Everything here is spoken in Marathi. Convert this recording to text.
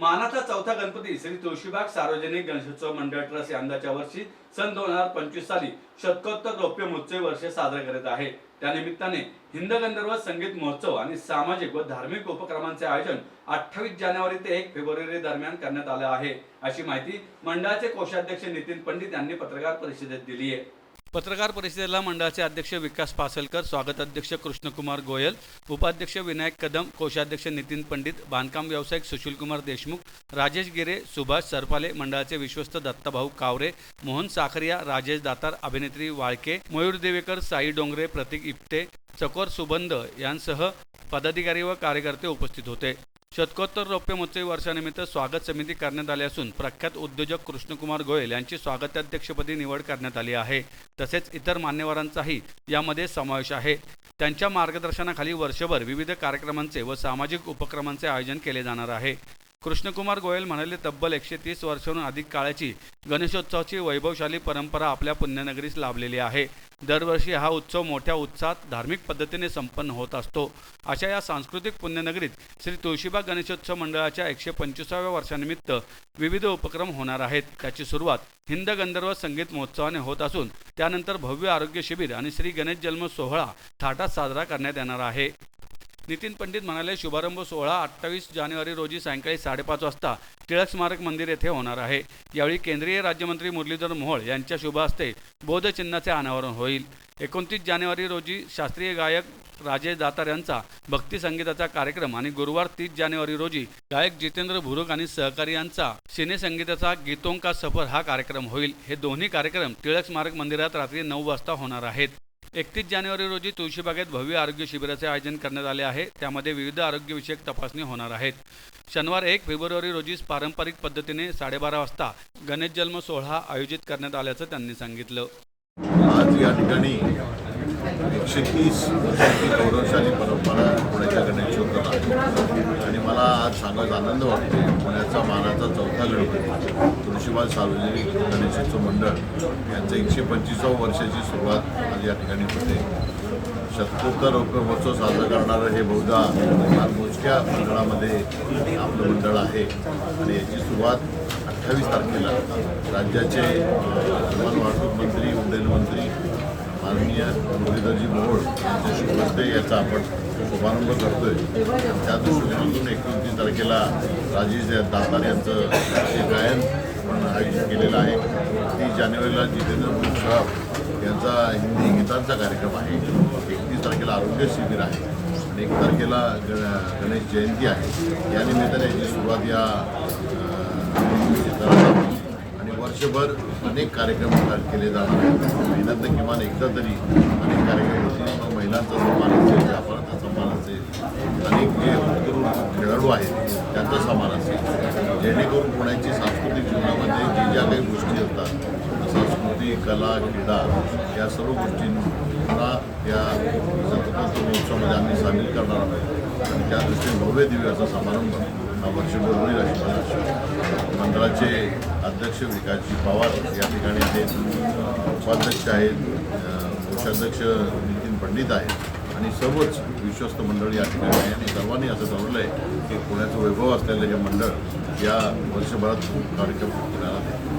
मानाचा चौथा गणपती श्री तुळशीबाग सार्वजनिक गणेशोत्सव मंडळ ट्रस्ट यंदाच्या वर्षी सन 2025 साली शतकोत्तर रौप्य महोत्सवी वर्ष साजरे करत आहे। त्यानिमित्ताने हिंद गंधर्व संगीत महोत्सव आणि सामाजिक व धार्मिक उपक्रमांचे आयोजन 28 जानेवारी ते 1 फेब्रुवारी दरम्यान करण्यात आले आहे, अशी माहिती मंडळाचे कोषाध्यक्ष नितीन पंडित यांनी पत्रकार परिषदेत दिली आहे। पत्रकार परिषदेला मंडळाचे अध्यक्ष विकास पासलकर, स्वागताध्यक्ष कृष्णकुमार गोयल, उपाध्यक्ष विनायक कदम, कोषाध्यक्ष नितीन पंडित, बांधकाम व्यावसायिक सुशीलकुमार देशमुख, राजेश गिरे, सुभाष सरपाले, मंडळाचे विश्वस्त दत्ताभाऊ कावरे, मोहन साखरिया, राजेश दातार, अभिनेत्री वाळके, मयूर देवेकर, साई डोंगरे, प्रतीक इप्ते, चकोर सुबंध यांसह पदाधिकारी व कार्यकर्ते उपस्थित होते। शतकोत्तर रौप्य महोत्सवी वर्षानिमित्त स्वागत समिती करण्यात आली असून प्रख्यात उद्योजक कृष्णकुमार गोयल यांची स्वागताध्यक्षपदी निवड करण्यात आली आहे। तसेच इतर मान्यवरांचाही यामध्ये समावेश आहे। त्यांच्या मार्गदर्शनाखाली वर्षभर विविध कार्यक्रमांचे व सामाजिक उपक्रमांचे आयोजन केले जाणार आहे। कृष्णकुमार गोयल म्हणाले, तब्बल 130 वर्षांहून अधिक काळाची गणेशोत्सवाची वैभवशाली परंपरा आपल्या पुण्यनगरीस लाभलेली आहे। दरवर्षी हा उत्सव मोठ्या उत्साहात धार्मिक पद्धतीने संपन्न होत असतो। अशा या सांस्कृतिक पुण्यनगरीत श्री तुळशीबाग गणेशोत्सव मंडळाच्या 125व्या वर्षानिमित्त विविध उपक्रम होणार आहेत। त्याची सुरुवात हिंद गंधर्व संगीत महोत्सवाने होत असून त्यानंतर भव्य आरोग्य शिबिर आणि श्री गणेश जन्म सोहळा थाटात साजरा करण्यात येणार आहे। नितीन पंडित म्हणाले, शुभारंभ सोहळा 28 जानेवारी रोजी सायंकाळी 5:30 वाजता टिळक स्मारक मंदिर येथे होणार आहे। यावेळी केंद्रीय राज्यमंत्री मुरलीधर मोहोळ यांच्या शुभ हस्ते बोधचिन्हाचे अनावरण होईल। 29 जानेवारी रोजी शास्त्रीय गायक राजेश दातार यांचा भक्ती संगीताचा कार्यक्रम आणि गुरुवार 30 जानेवारी रोजी गायक जितेंद्र भुरुक आणि सहकारी यांचा सिने संगीताचा गीतों का सफर हा कार्यक्रम होईल। हे दोन्ही कार्यक्रम टिळक स्मारक मंदिरात रात्री 9 वाजता होणार आहेत। 31 जानेवारी रोजी तुळशीबागेत भव्य आरोग्य शिबिराचे आयोजन करण्यात आले आहे। त्यामध्ये विविध आरोग्यविषयक तपासणी होणार आहेत। शनिवार 1 फेब्रुवारी रोजी पारंपरिक पद्धतीने 12:30 वाजता गणेश जन्म सोहळा आयोजित करण्यात आल्याचं त्यांनी सांगितलं। आज या ठिकाणी 130 वर्षांची गौरवशाली परंपरा पुण्याच्या गणेशोत्सवाला आणि मला आज सांगायचा आनंद वाटतो, पुण्याचा मानाचा चौथा गणपती तुळशीबाग सार्वजनिक गणेशोत्सव मंडळ यांचं 125व्या वर्षाची सुरुवात आज या ठिकाणी होते। शतकोत्तर रौप्य महोत्सव साजरा करणारं हे बहुधा फार मोजक्या मंडळामध्ये आपलं मंडळ आहे आणि याची सुरुवात 28 तारखेला राज्याचे विमान वाहतूक मंत्री, उड्डयन मंत्री माननीय मुरलीधरजी मोहोळ यांच्या शुभ हस्ते याचा आपण शुभारंभ करतोय। त्या दृष्टिकोनातून 29 तारखेला राजेश दातार यांचं गायन आपण आयोजित केलेलं आहे। 30 जानेवारीला जितेंद्र भुरुक साहेब यांचा हिंदी गीतांचा कार्यक्रम आहे। 31 तारखेला आरोग्य शिबिर आहे आणि 1 तारखेला गणेश जयंती आहे। या निमित्ताने याची सुरुवात या आणि वर्षभर अनेक कार्यक्रम केले जाणार आहेत। महिन्यातनं किमान एकदा तरी अनेक कार्यक्रम होतील। मग महिलांचा सन्मान असेल, व्यापाराचा सन्मान असेल, अनेक जे उत्तम खेळाडू आहेत त्यांचा सन्मान असेल, जेणेकरून पुण्याची सांस्कृतिक जीवनामध्ये जे ज्या काही गोष्टी असतात, संस्कृती, कला, क्रीडा या सर्व गोष्टींना या शतकोत्तर महोत्सवामध्ये आम्ही सामील करणार आहोत आणि त्या दृष्टीने भव्य दिव्य असा समारंभ हा वर्षभर होईल अशी मला मंडळाचे अध्यक्ष विकासजी पवार या ठिकाणी आहेत, उपाध्यक्ष आहेत, कोषाध्यक्ष नितीन पंडित आहेत आणि सर्वच विश्वस्त मंडळ या ठिकाणी आहे आणि सर्वांनी असं ठरवलं आहे की पुण्याचं वैभव असलेलं हे मंडळ या वर्षभरात खूप कार्यक्रम करणार आहे।